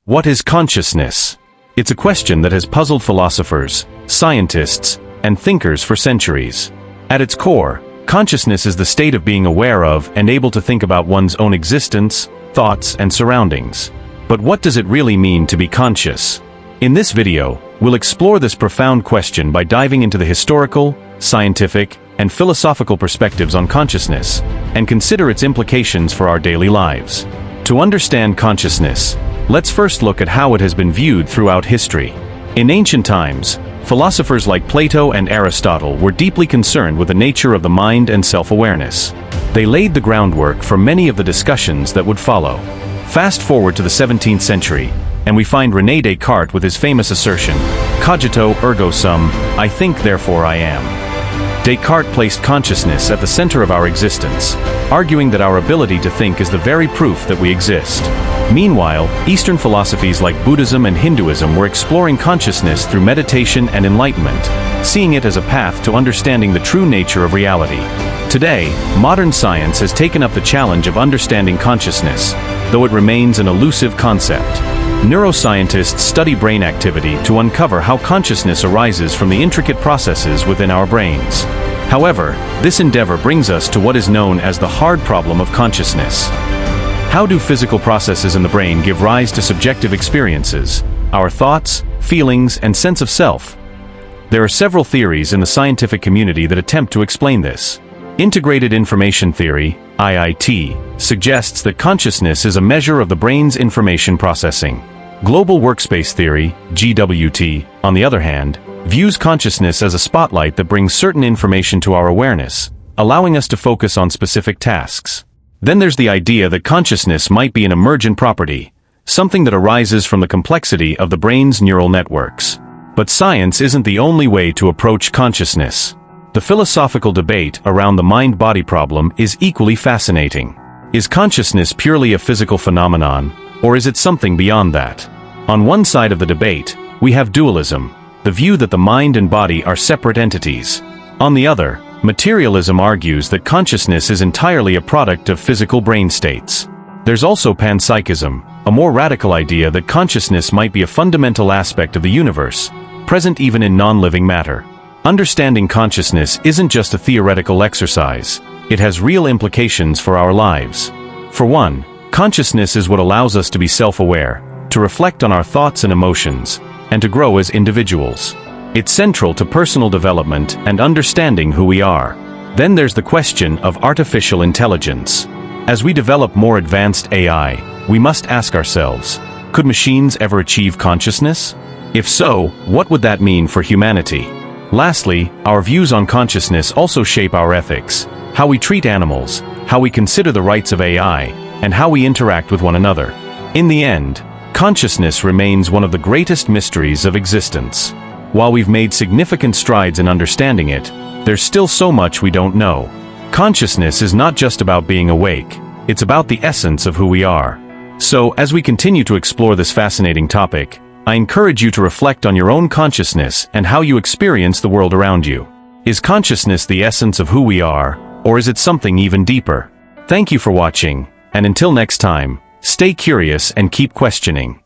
What is consciousness? It's a question that has puzzled philosophers, scientists, and thinkers for centuries. At its core, consciousness is the state of being aware of and able to think about one's own existence, thoughts, and surroundings. But what does it really mean to be conscious? In this video, we'll explore this profound question by diving into the historical, scientific, and philosophical perspectives on consciousness, and consider its implications for our daily lives. To understand consciousness, let's first look at how it has been viewed throughout history. In ancient times, philosophers like Plato and Aristotle were deeply concerned with the nature of the mind and self-awareness. They laid the groundwork for many of the discussions that would follow. Fast forward to the 17th century, and we find René Descartes with his famous assertion, "Cogito ergo sum, I think therefore I am." Descartes placed consciousness at the center of our existence, arguing that our ability to think is the very proof that we exist. Meanwhile, Eastern philosophies like Buddhism and Hinduism were exploring consciousness through meditation and enlightenment, seeing it as a path to understanding the true nature of reality. Today, modern science has taken up the challenge of understanding consciousness, though it remains an elusive concept. Neuroscientists study brain activity to uncover how consciousness arises from the intricate processes within our brains. However, this endeavor brings us to what is known as the hard problem of consciousness. How do physical processes in the brain give rise to subjective experiences, our thoughts, feelings, and sense of self? There are several theories in the scientific community that attempt to explain this. Integrated information theory, IIT, suggests that consciousness is a measure of the brain's information processing. Global workspace theory, GWT, on the other hand, views consciousness as a spotlight that brings certain information to our awareness, allowing us to focus on specific tasks. Then there's the idea that consciousness might be an emergent property, something that arises from the complexity of the brain's neural networks. But science isn't the only way to approach consciousness. The philosophical debate around the mind-body problem is equally fascinating. Is consciousness purely a physical phenomenon, or is it something beyond that? On one side of the debate, we have dualism, the view that the mind and body are separate entities. On the other, materialism argues that consciousness is entirely a product of physical brain states. There's also panpsychism, a more radical idea that consciousness might be a fundamental aspect of the universe, present even in non-living matter. Understanding consciousness isn't just a theoretical exercise, it has real implications for our lives. For one, consciousness is what allows us to be self-aware, to reflect on our thoughts and emotions, and to grow as individuals. It's central to personal development and understanding who we are. Then there's the question of artificial intelligence. As we develop more advanced AI, we must ask ourselves, could machines ever achieve consciousness? If so, what would that mean for humanity? Lastly, our views on consciousness also shape our ethics, how we treat animals, how we consider the rights of AI, and how we interact with one another. In the end, consciousness remains one of the greatest mysteries of existence. While we've made significant strides in understanding it, there's still so much we don't know. Consciousness is not just about being awake, it's about the essence of who we are. So, as we continue to explore this fascinating topic, I encourage you to reflect on your own consciousness and how you experience the world around you. Is consciousness the essence of who we are, or is it something even deeper? Thank you for watching, and until next time, stay curious and keep questioning.